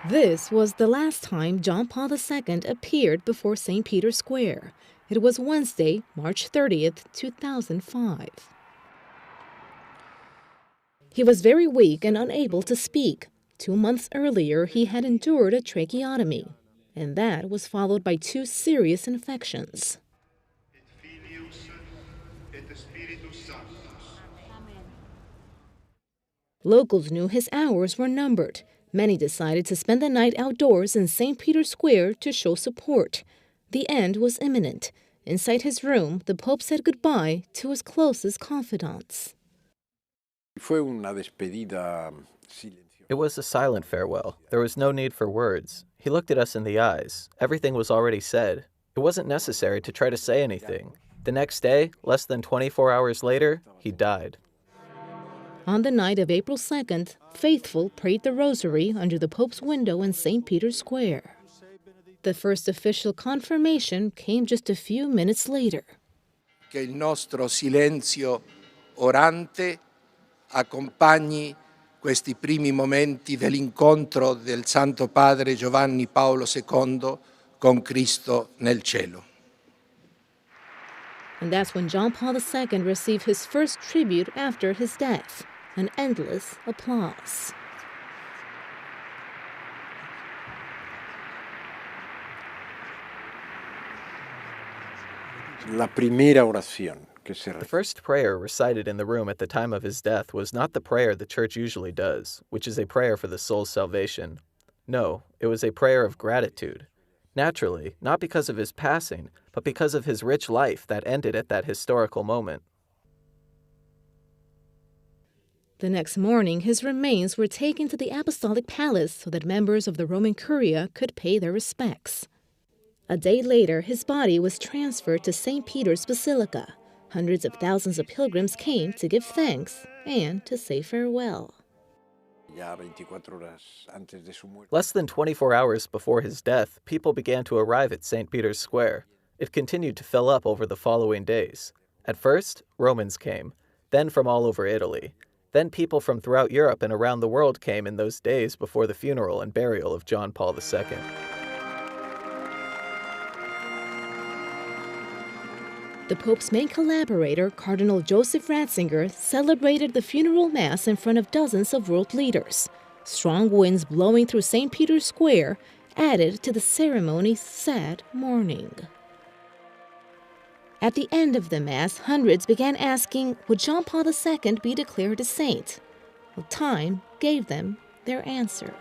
This was the last time John Paul II appeared before St. Peter's Square. It was Wednesday, March 30th, 2005. He was very weak and unable to speak. 2 months earlier, he had endured a tracheotomy, and that was followed by 2 serious infections. Locals knew his hours were numbered. Many decided to spend the night outdoors in St. Peter's Square to show support. The end was imminent. Inside his room, the Pope said goodbye to his closest confidants. It was a silent farewell. There was no need for words. He looked at us in the eyes. Everything was already said. It wasn't necessary to try to say anything. The next day, less than 24 hours later, he died. On the night of April 2nd, faithful prayed the rosary under the Pope's window in St. Peter's Square. The first official confirmation came just a few minutes later. Che il nostro silenzio orante accompagni questi primi momenti dell'incontro del Santo Padre Giovanni Paolo II con Cristo nel cielo. And that's when John Paul II received his first tribute after his death, an endless applause. The first prayer recited in the room at the time of his death was not the prayer the Church usually does, which is a prayer for the soul's salvation. No, it was a prayer of gratitude. Naturally, not because of his passing, but because of his rich life that ended at that historical moment. The next morning, his remains were taken to the Apostolic Palace so that members of the Roman Curia could pay their respects. A day later, his body was transferred to St. Peter's Basilica. Hundreds of thousands of pilgrims came to give thanks and to say farewell. Less than 24 hours before his death, people began to arrive at St. Peter's Square. It continued to fill up over the following days. At first, Romans came, then from all over Italy. Then people from throughout Europe and around the world came in those days before the funeral and burial of John Paul II. The Pope's main collaborator, Cardinal Joseph Ratzinger, celebrated the funeral mass in front of dozens of world leaders. Strong winds blowing through St. Peter's Square added to the ceremony's sad mourning. At the end of the Mass, hundreds began asking, would John Paul II be declared a saint? Well, time gave them their answer.